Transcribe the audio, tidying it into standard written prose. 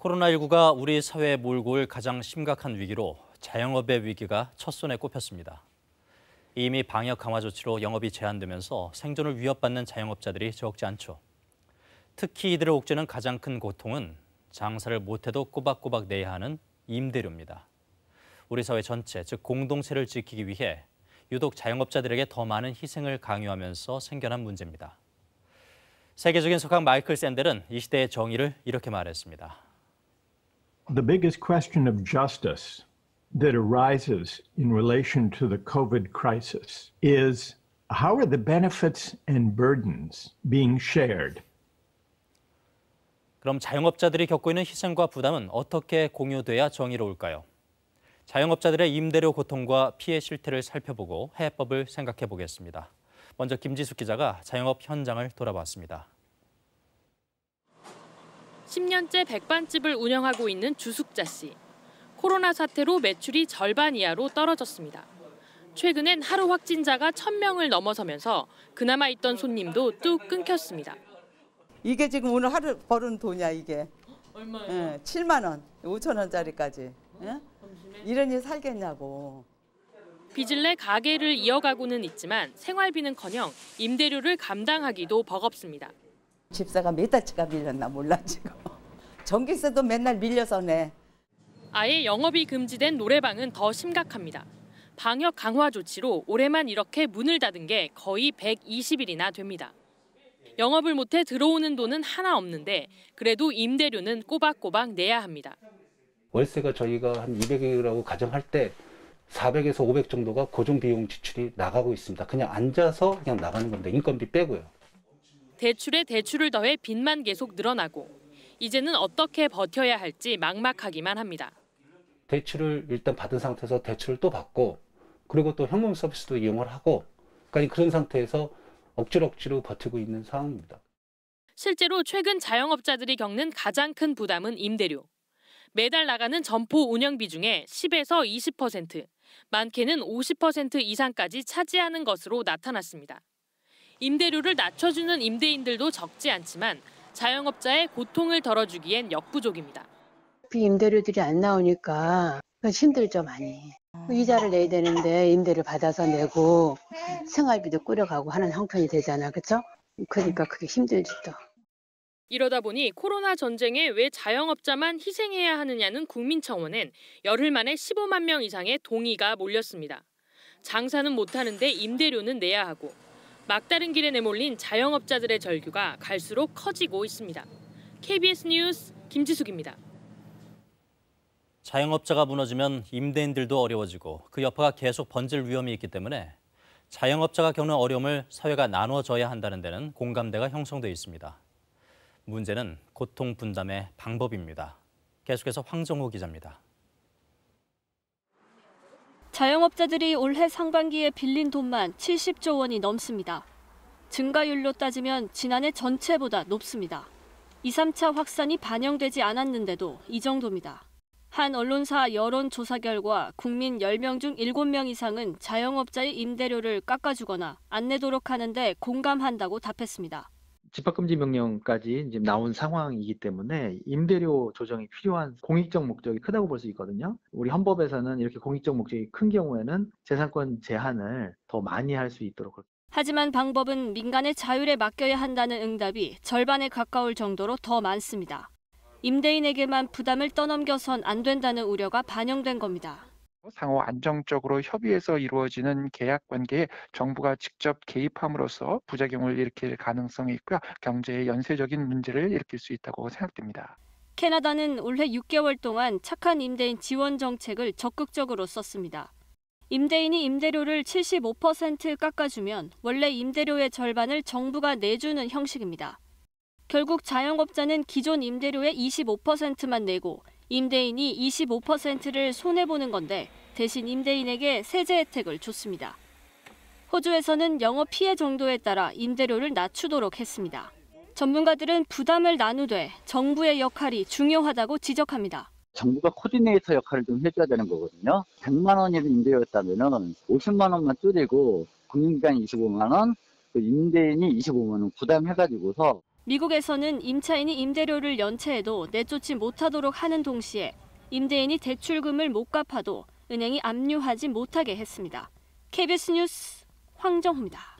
코로나19가 우리 사회에 몰고 올 가장 심각한 위기로 자영업의 위기가 첫손에 꼽혔습니다. 이미 방역 강화 조치로 영업이 제한되면서 생존을 위협받는 자영업자들이 적지 않죠. 특히 이들을 옥죄는 가장 큰 고통은 장사를 못해도 꼬박꼬박 내야 하는 임대료입니다. 우리 사회 전체, 즉 공동체를 지키기 위해 유독 자영업자들에게 더 많은 희생을 강요하면서 생겨난 문제입니다. 세계적인 석학 마이클 샌델은 이 시대의 정의를 이렇게 말했습니다. The biggest question of justice that arises in relation to the COVID crisis is how are the benefits and burdens being shared? 그럼 자영업자들이 겪고 있는 희생과 부담은 어떻게 공유돼야 정의로울까요? 자영업자들의 임대료 고통과 피해 실태를 살펴보고 해법을 생각해 보겠습니다. 먼저 김지숙 기자가 자영업 현장을 돌아봤습니다. 10년째 백반집을 운영하고 있는 주숙자 씨. 코로나 사태로 매출이 절반 이하로 떨어졌습니다. 최근엔 하루 확진자가 1,000명을 넘어서면서 그나마 있던 손님도 뚝 끊겼습니다. 이게 지금 오늘 하루 벌은 돈이야 이게. 얼마예요? 7만 원, 5천 원짜리까지. 이러니 살겠냐고. 빚을 내 가게를 이어가고는 있지만 생활비는커녕 임대료를 감당하기도 버겁습니다. 집사가 몇 달치가 밀렸나 몰라 지금. 전기세도 맨날 밀려서 내. 아예 영업이 금지된 노래방은 더 심각합니다. 방역 강화 조치로 올해만 이렇게 문을 닫은 게 거의 120일이나 됩니다. 영업을 못해 들어오는 돈은 하나 없는데 그래도 임대료는 꼬박꼬박 내야 합니다. 월세가 저희가 한 200이라고 가정할 때 400에서 500 정도가 고정 비용 지출이 나가고 있습니다. 그냥 앉아서 그냥 나가는 건데 인건비 빼고요. 대출에 대출을 더해 빚만 계속 늘어나고 이제는 어떻게 버텨야 할지 막막하기만 합니다. 대출을 일단 받은 상태에서 대출을 또 받고 그리고 또 현금 서비스도 이용을 하고 그러니까 그런 상태에서 억지로 버티고 있는 상황입니다. 실제로 최근 자영업자들이 겪는 가장 큰 부담은 임대료. 매달 나가는 점포 운영비 중에 10에서 20%, 많게는 50% 이상까지 차지하는 것으로 나타났습니다. 임대료를 낮춰주는 임대인들도 적지 않지만 자영업자의 고통을 덜어주기엔 역부족입니다. 임대료들이 안 나오니까 힘들죠 많이. 이자를 내야 되는데 임대료 받아서 내고 생활비도 꾸려가고 하는 형편이 되잖아, 그렇죠? 그러니까 그게 힘들지 또. 이러다 보니 코로나 전쟁에 왜 자영업자만 희생해야 하느냐는 국민청원엔 열흘 만에 15만 명 이상의 동의가 몰렸습니다. 장사는 못하는데 임대료는 내야 하고 막다른 길에 내몰린 자영업자들의 절규가 갈수록 커지고 있습니다. KBS 뉴스 김지숙입니다. 자영업자가 무너지면 임대인들도 어려워지고 그 여파가 계속 번질 위험이 있기 때문에 자영업자가 겪는 어려움을 사회가 나눠줘야 한다는 데는 공감대가 형성돼 있습니다. 문제는 고통 분담의 방법입니다. 계속해서 황정호 기자입니다. 자영업자들이 올해 상반기에 빌린 돈만 70조 원이 넘습니다. 증가율로 따지면 지난해 전체보다 높습니다. 2, 3차 확산이 반영되지 않았는데도 이 정도입니다. 한 언론사 여론조사 결과 국민 10명 중 7명 이상은 자영업자의 임대료를 깎아주거나 안 내도록 하는데 공감한다고 답했습니다. 집합금지 명령까지 이제 나온 상황이기 때문에 임대료 조정이 필요한 공익적 목적이 크다고 볼 수 있거든요. 우리 헌법에서는 이렇게 공익적 목적이 큰 경우에는 재산권 제한을 더 많이 할 수 있도록. 하지만 방법은 민간의 자율에 맡겨야 한다는 응답이 절반에 가까울 정도로 더 많습니다. 임대인에게만 부담을 떠넘겨선 안 된다는 우려가 반영된 겁니다. 상호 안정적으로 협의해서 이루어지는 계약 관계에 정부가 직접 개입함으로써 부작용을 일으킬 가능성이 있고요. 경제에 연쇄적인 문제를 일으킬 수 있다고 생각됩니다. 캐나다는 올해 6개월 동안 착한 임대인 지원 정책을 적극적으로 썼습니다. 임대인이 임대료를 75% 깎아주면 원래 임대료의 절반을 정부가 내주는 형식입니다. 결국 자영업자는 기존 임대료의 25%만 내고 임대인이 25%를 손해보는 건데 대신 임대인에게 세제 혜택을 줬습니다. 호주에서는 영업 피해 정도에 따라 임대료를 낮추도록 했습니다. 전문가들은 부담을 나누되 정부의 역할이 중요하다고 지적합니다. 정부가 코디네이터 역할을 좀 해줘야 되는 거거든요. 100만 원이 임대료였다면 50만 원만 줄이고 공인기관이 25만 원, 그 임대인이 25만 원 부담해가지고서 미국에서는 임차인이 임대료를 연체해도 내쫓지 못하도록 하는 동시에 임대인이 대출금을 못 갚아도 은행이 압류하지 못하게 했습니다. KBS 뉴스 황정호입니다.